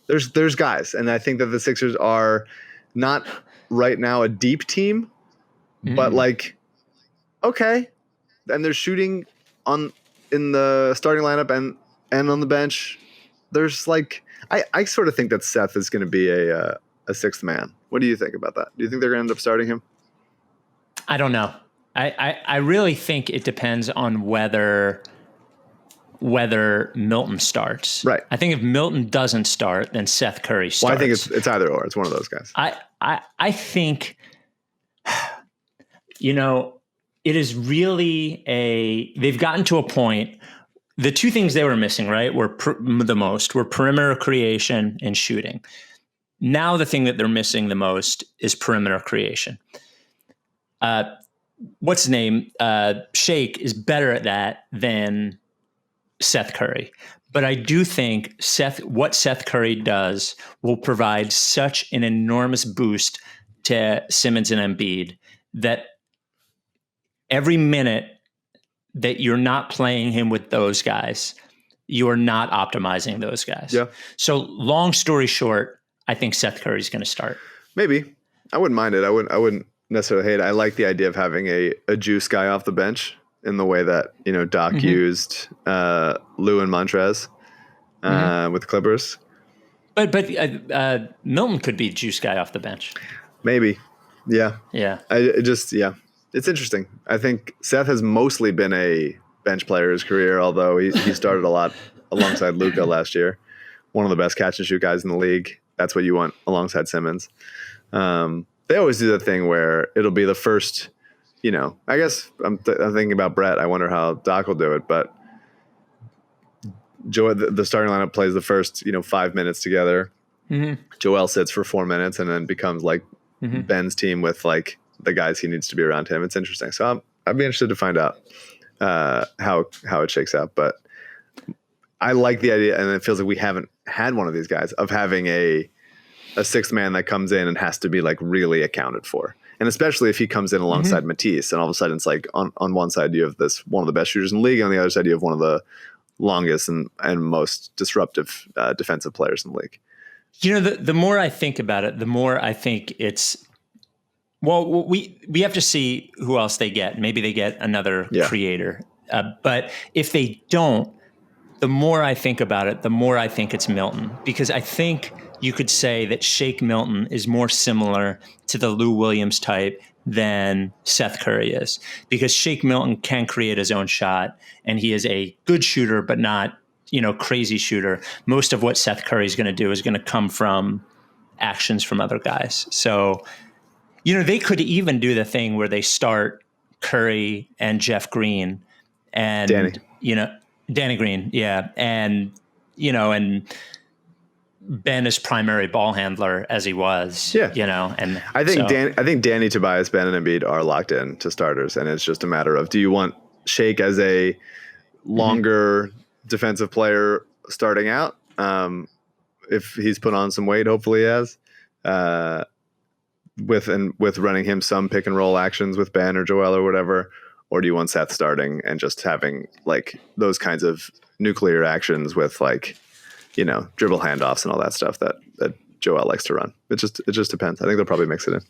there's guys, and I think that the Sixers are not right now a deep team, but like, okay, and they're shooting in the starting lineup and on the bench. There's like, I sort of think that Seth is going to be a sixth man. What do you think about that? Do you think they're going to end up starting him? I don't know. I really think it depends on whether Milton starts. Right. I think if Milton doesn't start, then Seth Curry starts. Well, I think it's either or. It's one of those guys. I think, it is really they've gotten to a point. The two things they were missing, right, were perimeter creation and shooting. Now the thing that they're missing the most is perimeter creation. What's his name? Shake is better at that than Seth Curry. But I do think what Seth Curry does will provide such an enormous boost to Simmons and Embiid that every minute that you're not playing him with those guys, you are not optimizing those guys. Yeah. So long story short, I think Seth Curry's going to start. Maybe. I wouldn't mind it. I wouldn't necessarily hate it. I like the idea of having a juice guy off the bench in the way that, Doc used Lou and Montrez with the Clippers. But Milton could be juice guy off the bench. Maybe. Yeah. Yeah. It's interesting. I think Seth has mostly been a bench player his career, although he started a lot alongside Luka last year. One of the best catch and shoot guys in the league. That's what you want alongside Simmons. They always do the thing where it'll be the first, I guess I'm thinking about Brett. I wonder how Doc will do it, but the starting lineup plays the first, 5 minutes together. Mm-hmm. Joel sits for 4 minutes and then becomes like Ben's team with like the guys he needs to be around him. It's interesting. So I'd be interested to find out how it shakes out. But I like the idea, and it feels like we haven't had one of these guys of having a sixth man that comes in and has to be like really accounted for. And especially if he comes in alongside Matisse, and all of a sudden it's like on one side you have this one of the best shooters in the league, on the other side you have one of the longest and most disruptive defensive players in the league. The more I think about it, the more I think it's, well, we have to see who else they get. Maybe they get another creator. But if they don't, the more I think about it, the more I think it's Milton. Because I think you could say that Shake Milton is more similar to the Lou Williams type than Seth Curry is. Because Shake Milton can create his own shot, and he is a good shooter, but not, crazy shooter. Most of what Seth Curry is going to do is going to come from actions from other guys. So, they could even do the thing where they start Curry and Jeff Green and, Danny Green. Yeah. And, and Ben is primary ball handler as he was, and I think Danny, Tobias, Ben, and Embiid are locked in to starters. And it's just a matter of, do you want Shake as a longer defensive player starting out? If he's put on some weight, hopefully he has, with running him some pick and roll actions with Ben or Joel or whatever, or do you want Seth starting and just having like those kinds of nuclear actions with like, dribble handoffs and all that stuff that Joel likes to run? It just depends. I think they'll probably mix it in.